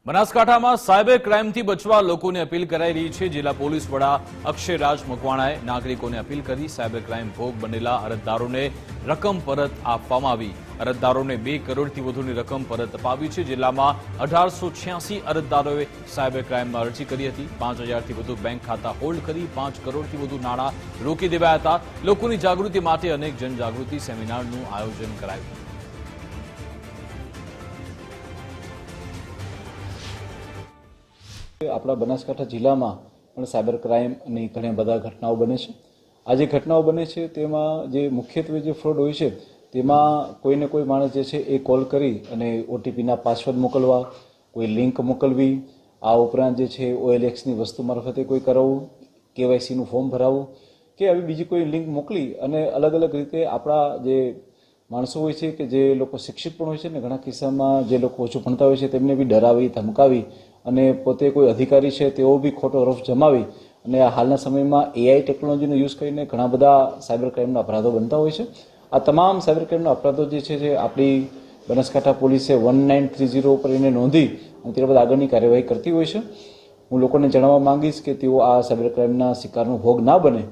બનાસકાંઠામાં સાયબર ક્રાઇમથી બચવા લોકોને અપીલ કરાઈ રહી છે। જિલ્લા પોલીસ વડા અક્ષયરાજ મકવાણાએ નાગરિકોને અપીલ કરી। સાયબર ક્રાઇમ ભોગ બનેલા અરજદારોને રકમ પરત આપવામાં આવી। અરજદારોને 2 કરોડથી વધુની રકમ પરત અપાવી છે। જિલ્લામાં 1886 અરજદારોએ સાયબર ક્રાઇમમાં અરજી કરી હતી। 5000થી વધુ બેંક ખાતા હોલ્ડ કરી 5 કરોડથી વધુ નાણાં રોકી દેવાયા હતા। લોકોની જાગૃતિ માટે અનેક જનજાગૃતિ સેમિનારનું આયોજન કરાયું। આપણા બનાસકાંઠા જિલ્લામાં પણ સાયબર ક્રાઇમની ઘણી બધા ઘટનાઓ બને છે। આ જે ઘટનાઓ બને છે તેમાં જે મુખ્યત્વે જે ફ્રોડ હોય છે તેમાં કોઈને કોઈ માણસ જે છે એ કોલ કરી અને ઓટીપીના પાસવર્ડ મોકલવા, કોઈ લિંક મોકલવી, આ ઉપરાંત જે છે OLXની વસ્તુ મારફતે કોઈ કરાવવું, KYCનું ફોર્મ ભરાવવું કે આવી બીજી કોઈ લિંક મોકલી અને અલગ અલગ રીતે આપણા જે માણસો હોય છે કે જે લોકો શિક્ષિત પણ હોય છે ને ઘણા કિસ્સામાં જે લોકો ઓછું ભણતા હોય છે તેમને બી ડરાવી ધમકાવી અને પોતે કોઈ અધિકારી છે તેઓ બી ખોટો રફ જમાવી અને હાલના સમયમાં AI ટેકનોલોજીનો યુઝ કરીને ઘણા બધા સાયબર ક્રાઇમના અપરાધો બનતા હોય છે। આ તમામ સાયબર ક્રાઇમના અપરાધો જે છે જે આપણી બનાસકાંઠા પોલીસે 1930 ઉપર એને નોંધી અને ત્યારબાદ આગળની કાર્યવાહી કરતી હોય છે। હું લોકોને જણાવવા માંગીશ કે તેઓ આ સાયબર ક્રાઇમના શિકારનો ભોગ ના બને।